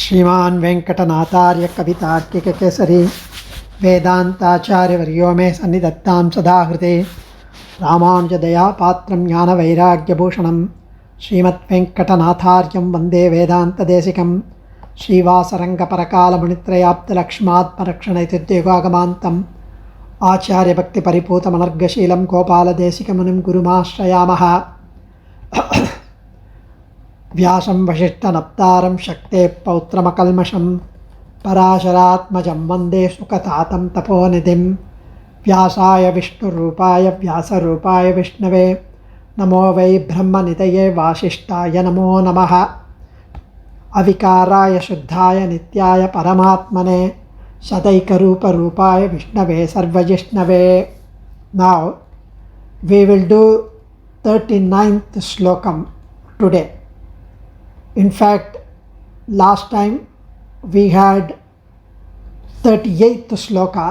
श्रीमान वेंकटनाथार्य कवितार्किककेसरी वेदांताचार्यवर्यो मे सन्निधत्तां सदा हृदे रामानुजदयापात्रं ज्ञानवैराग्यभूषणं श्रीमद्वेंकटनाथार्यं वन्दे वेदान्तदेशिकं श्रीवासरङ्गपरकालमुनित्रयाप्तलक्ष्मात्मरक्षणैतिद्योगागमान्तम् आचार्यभक्तिपरिपूतमनर्गशीलं गोपालदेशिकमुनिं गुरुमाश्रयामः। व्यासं वसिष्ठनप्तारं शक्तेः पौत्रमकल्मषं पराशरात्मजं वन्दे सुखतातं तपोनिधिं व्यासाय विष्णुरूपाय व्यासरूपाय विष्णवे नमो वै ब्रह्मनिधये वासिष्ठाय नमो नमः। अविकाराय शुद्धाय नित्याय परमात्मने सदैकरूपरूपाय विष्णवे सर्वजिष्णवे। Now we will do 39th slokam today. In fact, last time we had 38th sloka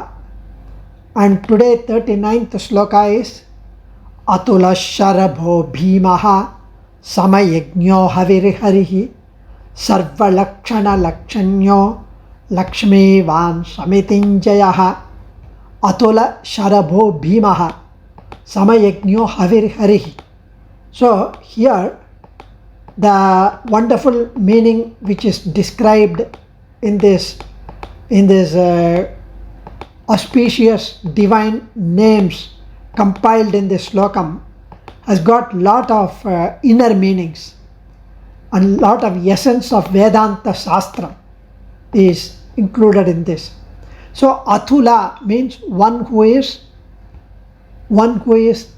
and today 39th sloka is Atula Sharabho Bhimaha Samayajnyo Haviriharihi Sarva Lakshana Lakshanyo Lakshmi Van Samitinjayaha. Atula Sharabho Bhimaha Samayajnyo Haviriharihi. So here the wonderful meaning which is described in this auspicious divine names compiled in this slokam has got lot of inner meanings and lot of essence of Vedanta Shastra is included in this. So Atula means one who is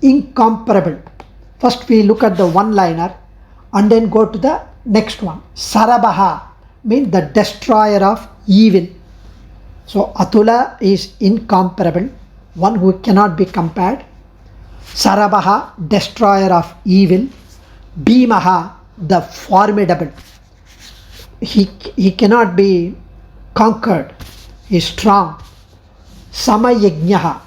incomparable. First we look at the one-liner and then go to the next one. Sarabaha means the destroyer of evil. So Atula is incomparable, one who cannot be compared. Sarabaha, destroyer of evil. Bhimaha, the formidable. He cannot be conquered. He is strong. Samayajnaha,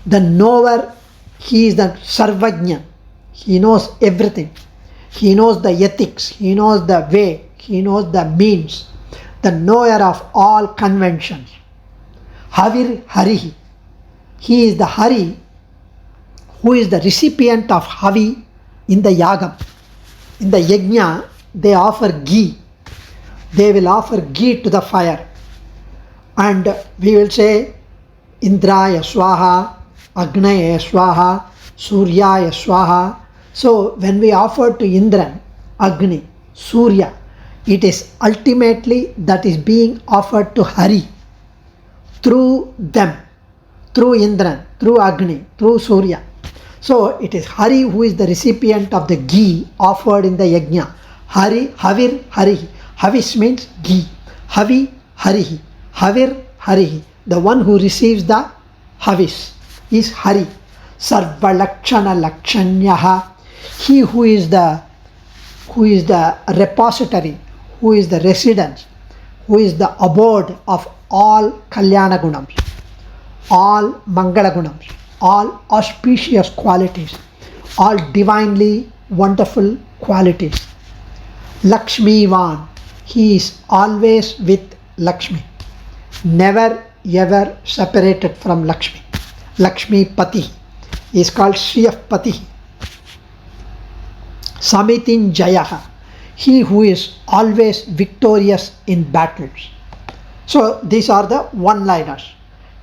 the knower. He is the Sarvajna. He knows everything. He knows the ethics, he knows the way, he knows the means, the knower of all conventions. Havir Harihi, he is the Hari who is the recipient of Havi in the Yagam. In the Yajna, they offer ghee. They will offer ghee to the fire. And we will say, Indraya Swaha, Agnaya Swaha, Suryaya Swaha. So when we offer to Indran, Agni, Surya, it is ultimately that is being offered to Hari through them, through Indran, through Agni, through Surya. So it is Hari who is the recipient of the ghee offered in the yajna. Hari, Havir, Harihi. Havish means ghee. Havi, Harihi. Havir, Harihi. The one who receives the Havish is Hari. Sarva Lakshana Lakshanyaha. He who is the repository, who is the residence, who is the abode of all Kalyana Gunams, all Mangala Gunams, all auspicious qualities, all divinely wonderful qualities. Lakshmi Van, he is always with Lakshmi, never ever separated from Lakshmi. Lakshmi Pati is called Shriyaf Pati. Samitin Jayaha, he who is always victorious in battles. So these are the one-liners.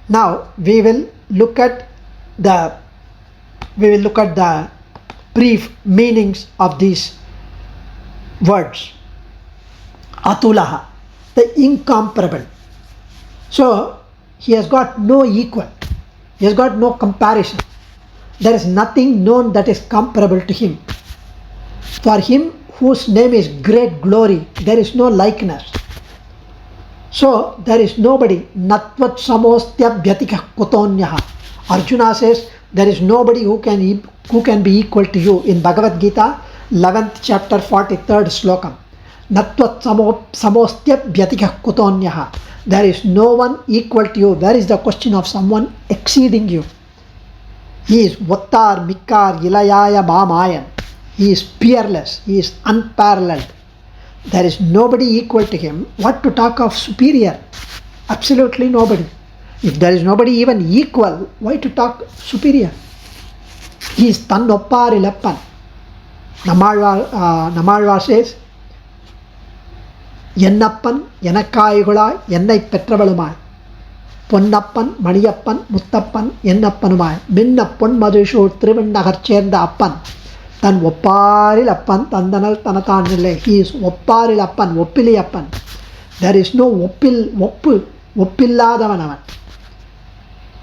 Now we will look at the brief meanings of these words. Atulaha, the incomparable. So he has got no equal. He has got no comparison. There is nothing known that is comparable to him. For him whose name is great glory, there is no likeness. So there is nobody. Natvat samostya bhyatika kutonyaha. Arjuna says there is nobody who can be equal to you. In Bhagavad Gita, 11th chapter, 43rd slokam. Natvat samostya bhyatika kutonyaha. There is no one equal to you. Where is the question of someone exceeding you? He is Vattar, Mikkar, Ilayaya, Mamayan. He is peerless. He is unparalleled. There is nobody equal to him. What to talk of superior? Absolutely nobody. If there is nobody even equal, why to talk superior? He is Tannopparilappan. Nammalvar says, Yennappan, Yanakkaayugulai, Yennai Petravalumai. Ponnappan, Maniyappan, Muttappan, Yennappanumai. Minnappon Madhusur Trivannagar Cherda Appan. Tan Opparilappan, Tandanal Tanatanile. He is Opparilappan, Oppiliyappan. There is no Oppilladavanavan.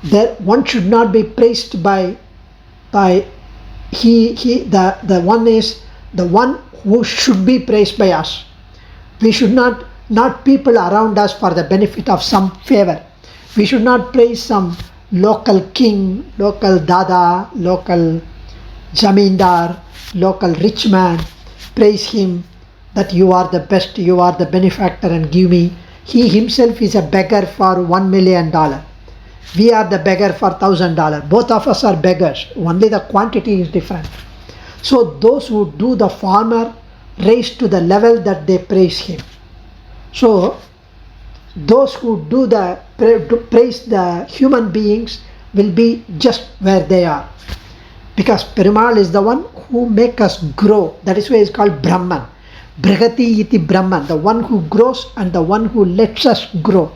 There one should not be praised by the one is the one who should be praised by us. We should not people around us for the benefit of some favor. We should not praise some local king, local dada, local zamindar, local rich man. Praise him that you are the best, you are the benefactor and give me. He himself is a beggar for $1 million. We are the beggar for $1,000. Both of us are beggars. Only the quantity is different. So those who do the former raise to the level that they praise him. So those who do the praise the human beings will be just where they are. Because Perumal is the one who makes us grow. That is why it's called Brahman. Brigati iti Brahman. The one who grows and the one who lets us grow.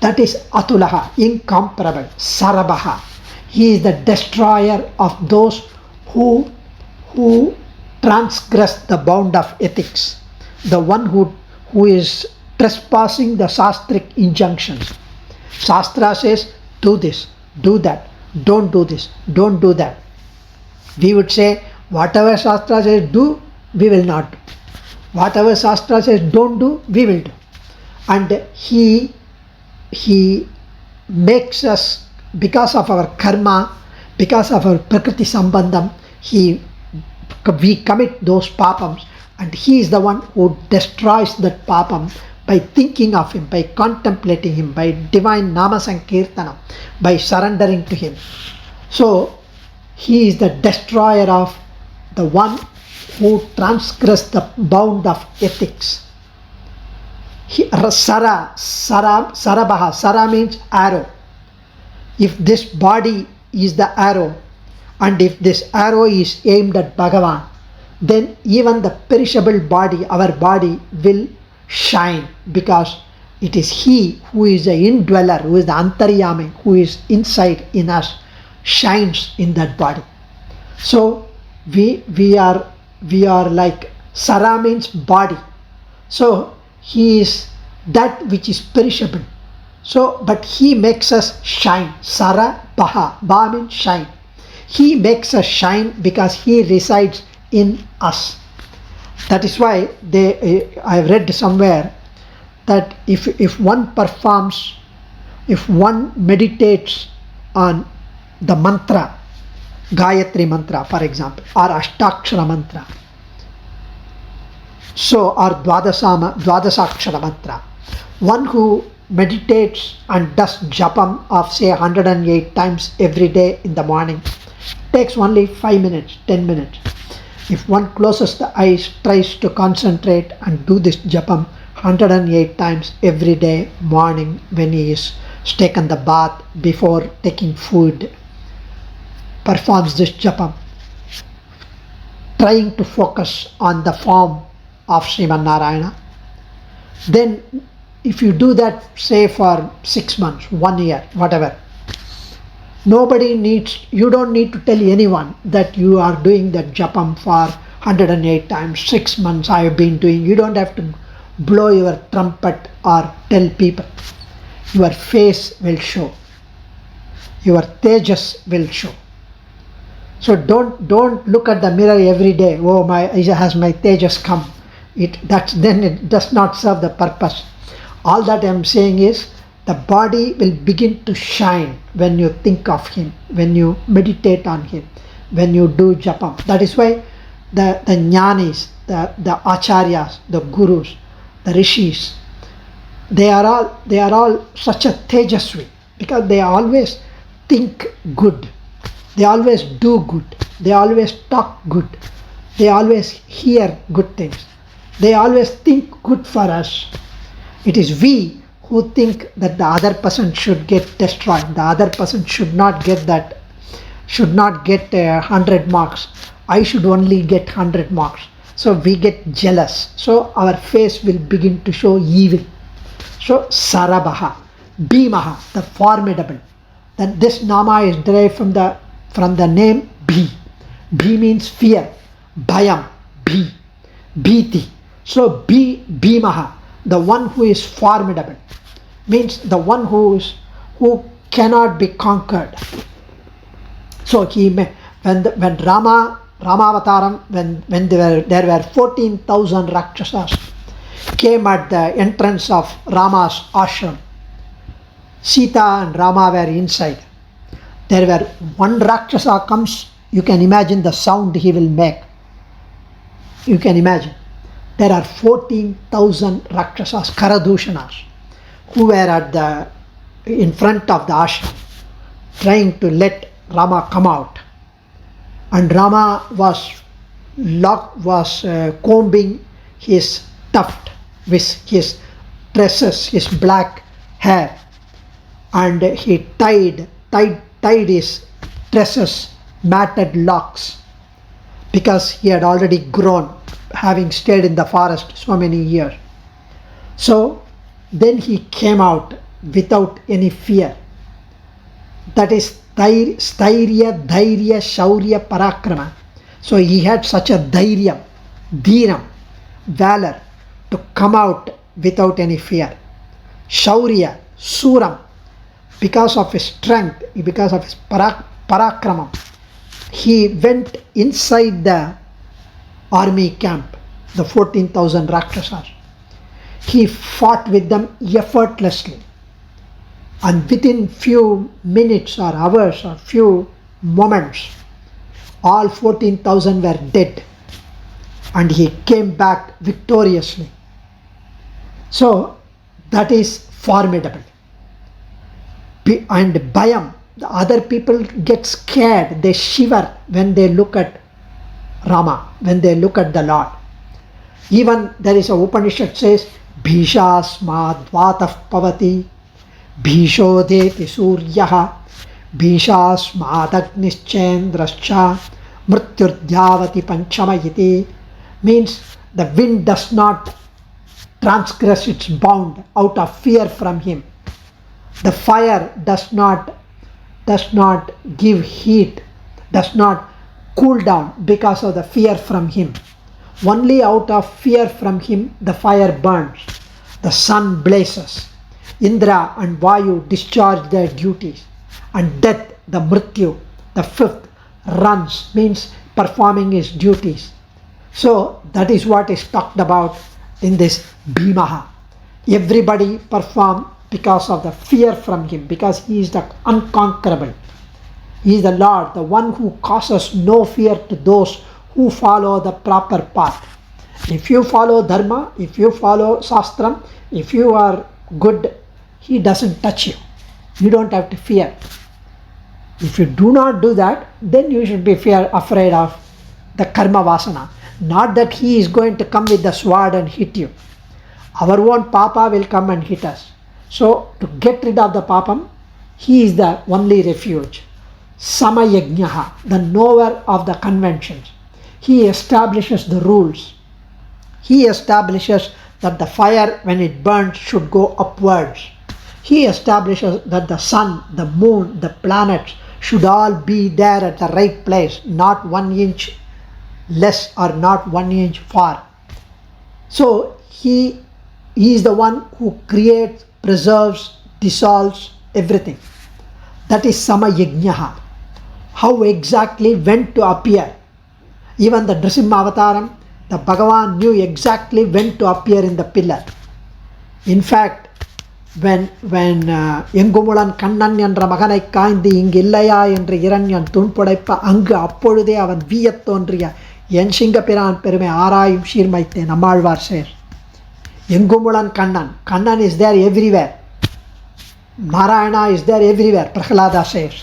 That is Atulaha, incomparable, Sarabaha. He is the destroyer of those who transgress the bound of ethics. The one who is trespassing the Shastric injunctions. Shastra says, do this, do that, don't do this, don't do that. We would say, whatever Shastra says do, we will not do. Whatever Shastra says don't do, we will do. And he makes us, because of our karma, because of our prakriti sambandham, we commit those papams, and he is the one who destroys that papam by thinking of him, by contemplating him, by divine nama sankirtanam, by surrendering to him. So he is the destroyer of the one who transgressed the bound of ethics. Sarabaha. Sara means arrow. If this body is the arrow, and if this arrow is aimed at Bhagavan, then even the perishable body, our body, will shine, because it is he who is the indweller, who is the antaryami, who is inside in us, shines in that body. So we are like, Sara means body. So he is that which is perishable. So, but he makes us shine. Sara Baha. Ba means shine. He makes us shine because he resides in us. That is why I have read somewhere that if one meditates on the mantra, Gayatri mantra for example, or Ashtakshara mantra, so or Dwadasakshara mantra, one who meditates and does japam of say 108 times every day in the morning, takes only 5 minutes, 10 minutes. If one closes the eyes, tries to concentrate and do this japam 108 times every day morning when he is taken the bath, before taking food, performs this japam, trying to focus on the form of Sriman Narayana, then if you do that say for 6 months, 1 year, whatever, you don't need to tell anyone that you are doing that japam for 108 times, 6 months I have been doing. You don't have to blow your trumpet or tell people. Your face will show. Your tejas will show. So don't look at the mirror every day. Oh, has my tejas come? Then it does not serve the purpose. All that I am saying is, the body will begin to shine when you think of him, when you meditate on him, when you do japam. That is why the jnanis, the acharyas, the gurus, the rishis, they are all such a tejasvi, because they always think good, they always do good, they always talk good, they always hear good things. They always think good for us. It is we who think that the other person should get destroyed. The other person should not get 100 marks. I should only get 100 marks. So we get jealous. So our face will begin to show evil. So Sarabaha, Bhimaha, the formidable. Then this nama is derived from the name Bhi. Bhi means fear. Bhayam, Bhi, Bhiti. So Bhimaha, the one who is formidable, means the one who cannot be conquered. So when Ramavataram, when there were 14,000 Rakshasas came at the entrance of Rama's ashram. Sita and Rama were inside. There were one Rakshasa comes, you can imagine the sound he will make. You can imagine. There are 14,000 Rakshasas, Karadushanas, who were in front of the ashram, trying to let Rama come out. And Rama was combing his tuft with his tresses, his black hair, and he tied his tresses, matted locks, because he had already grown, having stayed in the forest so many years. So then he came out without any fear. That is Stairya, Dhairya, Shaurya, Parakrama. So he had such a Dhairyam, Dhiram, valor, to come out without any fear. Shaurya, Suram, because of his strength, because of his Parakramam, he went inside the army camp, the 14,000 Rakshasas. He fought with them effortlessly. And within few minutes or hours or few moments, all 14,000 were dead. And he came back victoriously. So that is formidable. And Bhayam, the other people get scared, they shiver when they look at Rama, when they look at the Lord. Even there is a Upanishad says, Bhishasmad Vataf Pavati, Bhishodeti Suryaha, Bhishasmad Agnischendrascha, Mrityurdhyavati Panchamayiti, means the wind does not transgress its bound out of fear from him. The fire does not give heat, does not cool down because of the fear from him. Only out of fear from him the fire burns, the sun blazes. Indra and Vayu discharge their duties, and death, the Mrityu, the fifth, runs, means performing his duties. So that is what is talked about in this Bhimaha. Everybody perform because of the fear from him, because he is the unconquerable. He is the Lord, the one who causes no fear to those who follow the proper path. If you follow Dharma, if you follow Shastram, if you are good, he doesn't touch you. You don't have to fear. If you do not do that, then you should be afraid of the karma vasana. Not that he is going to come with the sword and hit you. Our own papa will come and hit us. So to get rid of the papam, he is the only refuge. Samayajnaha, the knower of the conventions. He establishes the rules. He establishes that the fire, when it burns, should go upwards. He establishes that the sun, the moon, the planets should all be there at the right place, not 1 inch less or not 1 inch far. So he is the one who creates, preserves, dissolves everything. That is Samayajnaha. How exactly when to appear. Even the Nrisimha Avataram, the Bhagavan knew exactly when to appear in the pillar. In fact, when Engumulan Kannan என்ற மகனை காய்ந்து இங்கு இல்லையா என்று இரண்யன் துன்புடைப்ப அங்கு அப்பொழுதே அவன் வீயத் தோன்றிய என் சிங்கப்பிரான் பெருமை ஆராயும் சீர்மைத்தே நம்மாழ்வார் சேர். Engumulan Kannan is there everywhere. Narayana is there everywhere. Prahlada says.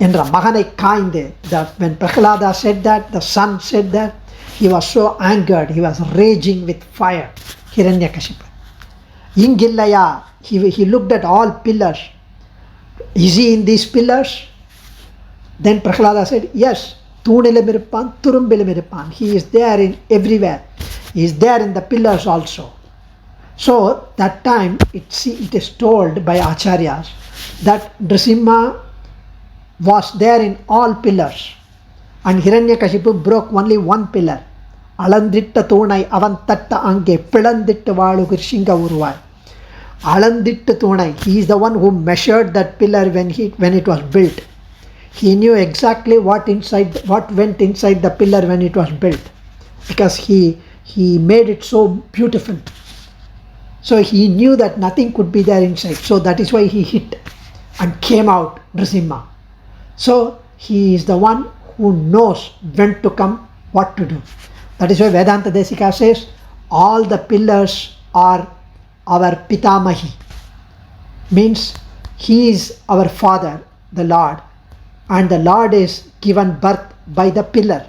என்ற மகனை காய்ந்து, when Prahlada said that, the son said that, he was so angered, he was raging with fire, Hiranyakashipu. Ingillaya, he looked at all pillars. Is he in these pillars? Then Prahlada said, yes, Thunilamirpan, Turumbilimirpan. He is there in everywhere. He is there in the pillars also. So that time it is told by Acharyas that Nrsimha was there in all pillars. And Hiranyakashipu broke only one pillar. Alanditta Thunai Avantatta Ange Pilanditta Valu Kirshinga Uruvai. Alanditta Thunai, he is the one who measured that pillar when it was built. He knew exactly what went inside the pillar when it was built, because he made it so beautiful. So he knew that nothing could be there inside. So that is why he hit and came out Nrsimha. So he is the one who knows when to come, what to do. That is why Vedanta Desika says all the pillars are our Pitamahi. Means he is our father, the Lord, and the Lord is given birth by the pillar.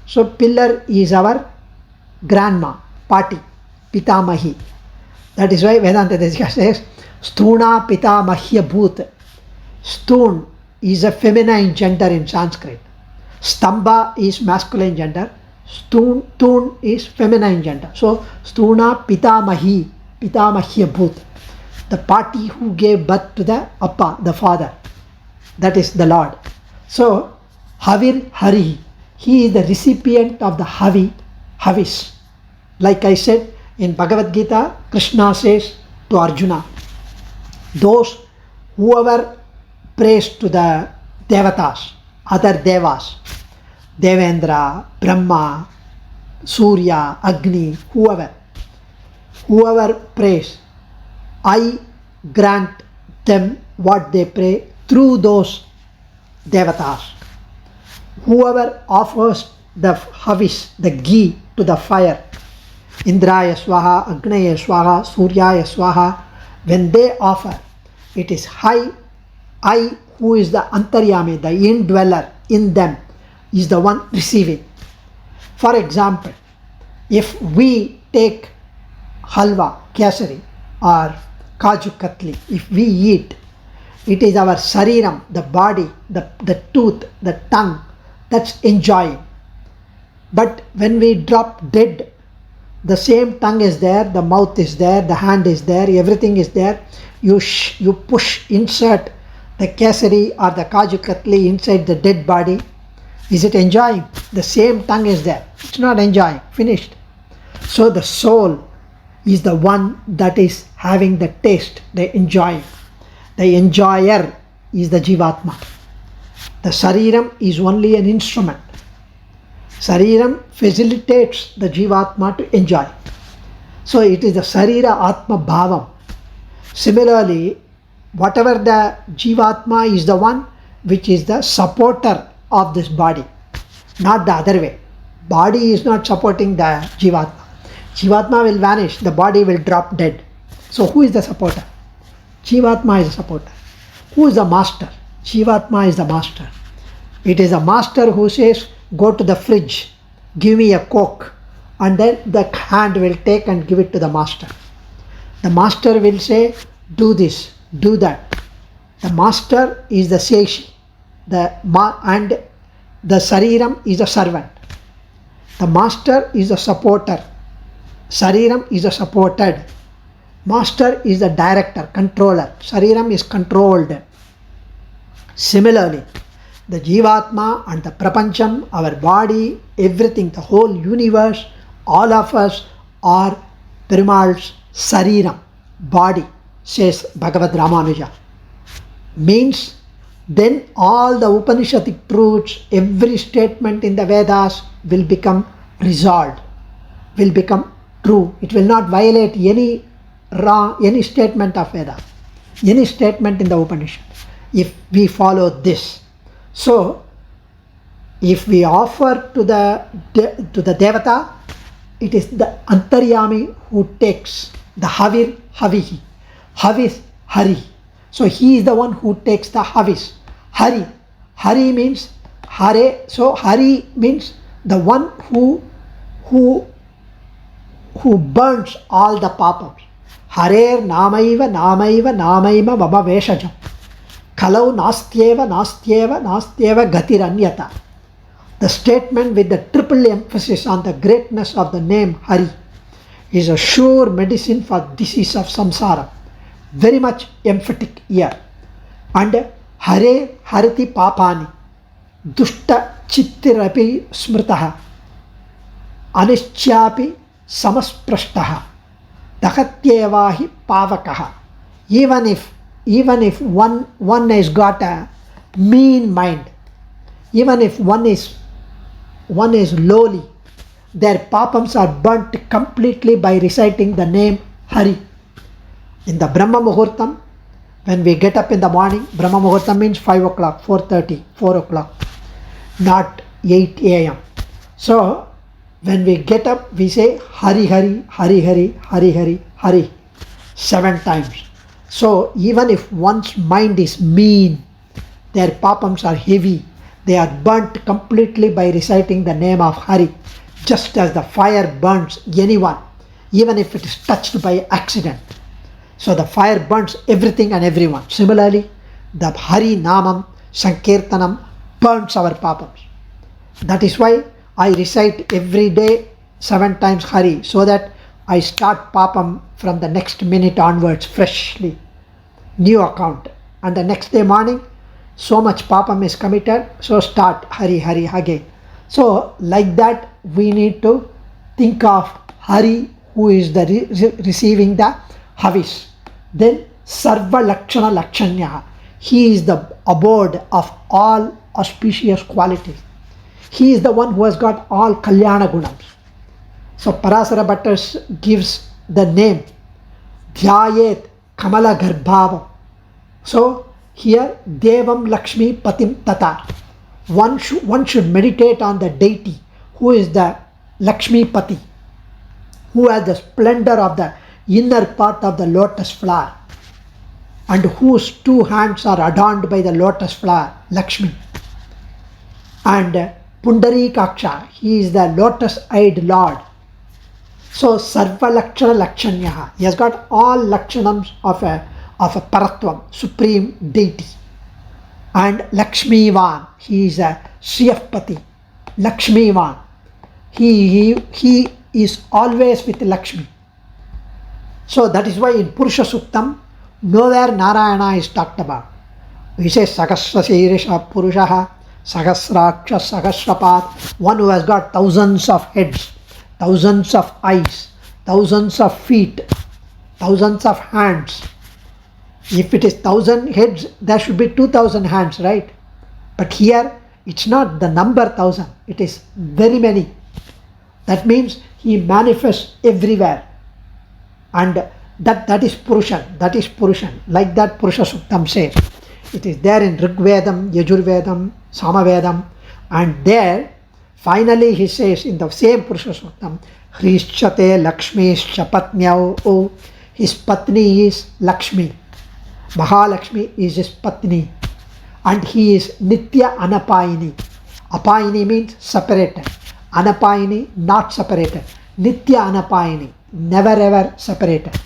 So pillar is our grandma, Pati, Pitamahi. That is why Vedanta Desika says Stuna Pitamahya Bhut. Stun is a feminine gender in Sanskrit. Stamba is masculine gender. Tun is feminine gender. So Stuna Pitamahi, Pitamahya Bhut. The party who gave birth to the Appa, the father. That is the Lord. So Havir Hari, he is the recipient of the Havis. Like I said in Bhagavad Gita, Krishna says to Arjuna, whoever prays to the Devatas, other Devas, Devendra, Brahma, Surya, Agni, whoever prays, I grant them what they pray through those Devatas. Whoever offers the Havis, the ghee to the fire, Indraya Swaha, Agnaya Swaha, Suryaya Swaha, when they offer, it is I who is the Antaryami, the indweller in them, is the one receiving. For example, if we take halwa, kesari or kaju katli, if we eat, it is our sariram, the body, the tooth, the tongue, that's enjoying. But when we drop dead, the same tongue is there, the mouth is there, the hand is there, everything is there. You insert the kesari or the kaju katli inside the dead body. Is it enjoying? The same tongue is there. It's not enjoying. Finished. So the soul is the one that is having the taste, the enjoying. The enjoyer is the Jivatma. The Sariram is only an instrument. Sariram facilitates the Jivatma to enjoy. So it is the Sarira Atma Bhavam. Similarly, whatever the Jivatma is the one which is the supporter of this body, not the other way. Body is not supporting the Jivatma. Jivatma will vanish, the body will drop dead. So who is the supporter? Jivatma is the supporter. Who is the master? Jivatma is the master. It is a master who says, go to the fridge, give me a Coke, and then the hand will take and give it to the master. The master will say, do this, do that. The master is the Seshi, and the Sariram is the servant. The master is the supporter. Sariram is the supported. Master is the director, controller. Sariram is controlled. Similarly, the Jivatma and the Prapancham, our body, everything, the whole universe, all of us are Perumal's Sariram, body, says Bhagavad Ramanuja. Means then all the Upanishadic truths, every statement in the Vedas will become resolved, will become true. It will not violate any statement of Veda, any statement in the Upanishad, if we follow this. So, if we offer to the Devata, it is the Antaryami who takes the Havir Havihi, Havis Hari. So he is the one who takes the Havis. Hari means Hare. So Hari means the one who who burns all the papams. Harer namaiva namaiva namaima mama veshajam. Kalau nastyeva nastyeva nastyeva gatiranyata. The statement with the triple emphasis on the greatness of the name Hari is a sure medicine for disease of samsara. Very much emphatic here. And Hare Harati Papani Dushta Chittirapi Smrtaha Anishchapi Samasprashtaha Dakatyevahi Pavakaha. Even if one has got a mean mind, even if one is lowly, their papams are burnt completely by reciting the name Hari. In the Brahma Muhurtam, when we get up in the morning, Brahma Muhurtam means 5 o'clock, 4:30, 4 o'clock, not 8 a.m. So, when we get up, we say Hari Hari, Hari Hari, Hari Hari, Hari 7 times. So, even if one's mind is mean, their papams are heavy, they are burnt completely by reciting the name of Hari, just as the fire burns anyone, even if it is touched by accident. So the fire burns everything and everyone. Similarly, the Hari Namam Sankirtanam burns our papams. That is why I recite every day 7 times Hari, so that I start papam from the next minute onwards freshly, new account. And the next day morning, so much papam is committed, so start Hari Hari again. So like that, we need to think of Hari, who is the receiving the Havis. Then Sarva Lakshana Lakshanyaha. He is the abode of all auspicious qualities. He is the one who has got all Kalyana Gunams. So Parasara Bhatta gives the name Dhyayet Kamala Garbhava. So here Devam Lakshmi Patim Tata. One should meditate on the deity who is the Lakshmi Pati, who has the splendor of the inner part of the lotus flower, and whose 2 hands are adorned by the lotus flower, Lakshmi. And Pundarikaksha, he is the lotus-eyed Lord. So Sarva Lakshana Lakshanyaha, he has got all Lakshanams of a Paratvam, supreme deity. And Lakshmivan, he is a Sriyapati, Lakshmivan. He is always with Lakshmi. So that is why in Purusha Suktam, nowhere Narayana is talked about. We say Sahasra Sirisha Purushaha, Sahasraksha Sahasrapat, one who has got thousands of heads, thousands of eyes, thousands of feet, thousands of hands. If it is 1,000 heads, there should be 2,000 hands, right? But here, it's not the number 1,000, it is very many. That means he manifests everywhere. And that is Purushan, that is Purushan. Like that Purusha Suktam says. It is there in Rig Vedam, Yajur Vedam, Samavedam. And there, finally he says in the same Purusha Suktam, Hrishchate Lakshmischa Patnyau. Oh, his Patni is Lakshmi. Mahalakshmi is his Patni. And he is Nitya Anapayini. Apayini means separated. Anapayini, not separated. Nitya Anapayini, never ever separated.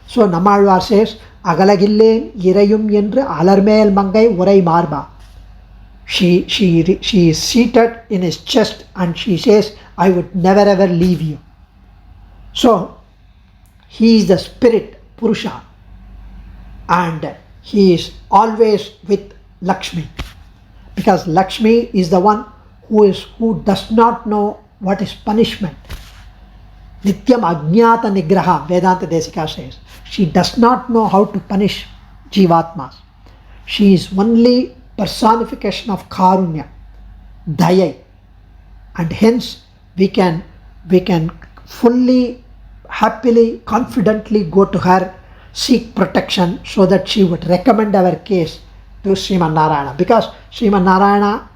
So Namalvar says, Agalagillen Irayum Yendru Alarmel Mangai Urai Marba. She is seated in his chest and she says, I would never ever leave you. So he is the spirit, Purusha, and he is always with Lakshmi, because Lakshmi is the one who does not know what is punishment. Nityam Ajnata Nigraha, Vedanta Desika says. She does not know how to punish Jivatmas. She is only personification of Karunya, Daya. And hence we can fully, happily, confidently go to her, seek protection, so that she would recommend our case to Sriman Narayana. Because Sriman Narayana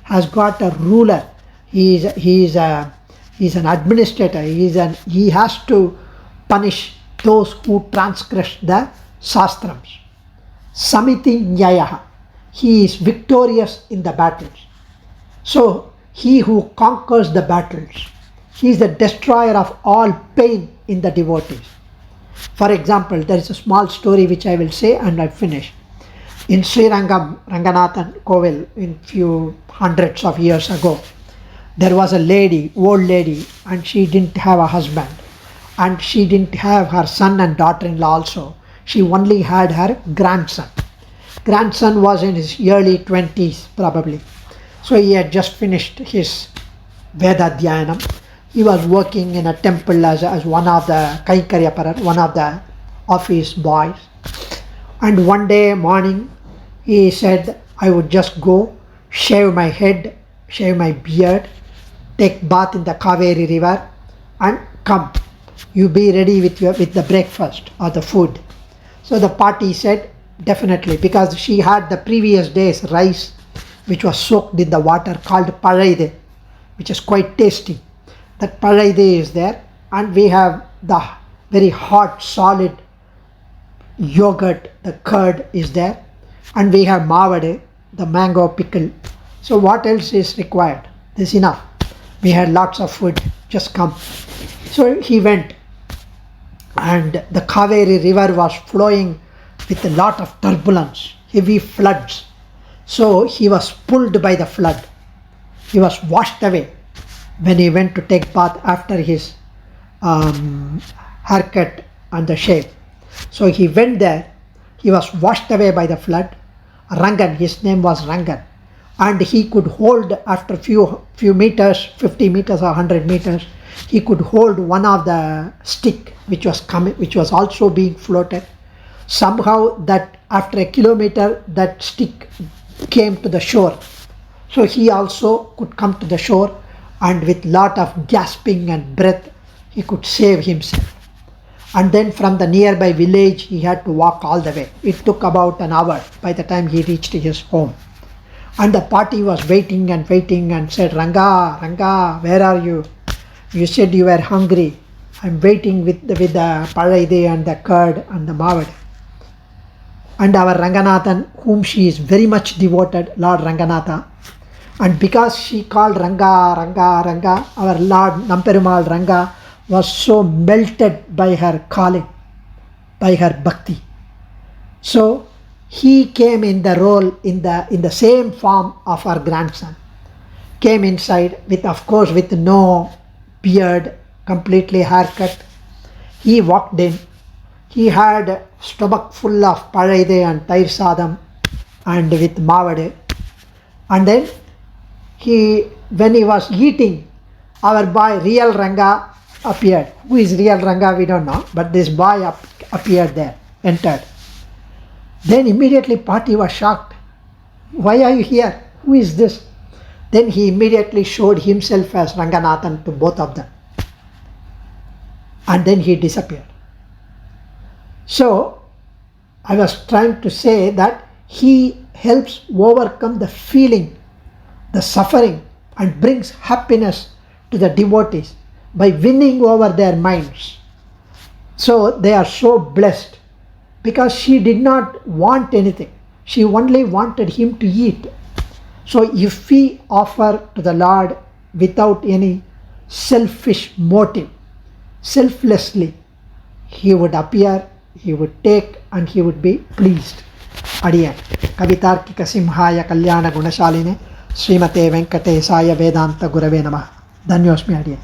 has got a ruler. He is an administrator. He has to punish those who transgress the Sastrams. Samiti Nyayaha. He is victorious in the battles. So he who conquers the battles. He is the destroyer of all pain in the devotees. For example, there is a small story which I will say and I finish. In Sri Rangam, Ranganathan Kovil, in few hundreds of years ago, there was a lady, old lady, and she didn't have a husband. And she didn't have her son and daughter-in-law also. She only had her grandson. Grandson was in his early 20s probably. So he had just finished his Veda Dhyanam. He was working in a temple as one of the Kaikaryaparar, one of the office boys. And one day morning, he said, I would just go, shave my head, shave my beard, take bath in the Kaveri river and come. You be ready with the breakfast or the food. So the party said, definitely, because she had the previous day's rice which was soaked in the water called paraide, which is quite tasty. That paraide is there, and we have the very hot solid yogurt, the curd is there, and we have mavade, the mango pickle. So what else is required? This is enough. We had lots of food, just come. So he went, and the Kaveri river was flowing with a lot of turbulence, heavy floods. So he was pulled by the flood. He was washed away when he went to take bath after his haircut and the shave. So he went there, he was washed away by the flood. Rangan, his name was Rangan, and he could hold, after few meters, 50 meters or 100 meters, he could hold one of the stick which was also being floated. Somehow that after a kilometer, that stick came to the shore. So he also could come to the shore, and with lot of gasping and breath, he could save himself. And then from the nearby village, he had to walk all the way. It took about an hour by the time he reached his home. And the party was waiting and said, Ranga, Ranga, where are you? You said you were hungry. I'm waiting with the paraide and the curd and the mavade. And our Ranganathan, whom she is very much devoted, Lord Ranganatha, and because she called Ranga, Ranga, Ranga, our Lord Namperumal Ranga was so melted by her calling, by her bhakti. So he came in the role, in the same form of our grandson. Came inside with no beard, completely haircut. He walked in. He had stomach full of paraide and Thaiyar sadam and with mavade. And then when he was eating, our boy real Ranga appeared. Who is real Ranga we don't know, but this boy appeared there, entered. Then immediately party was shocked. Why are you here? Who is this? Then he immediately showed himself as Ranganathan to both of them. And then he disappeared. So I was trying to say that he helps overcome the feeling, the suffering, and brings happiness to the devotees by winning over their minds. So they are so blessed, because she did not want anything. She only wanted him to eat. So if we offer to the Lord without any selfish motive, selflessly, he would appear, he would take, and he would be pleased. Adiyan. Kavitarkika Simhaya Kalyana Gunashaline Srimate Venkatesaya Vedanta Gurave Namah. Dhanyosmi Adiyan.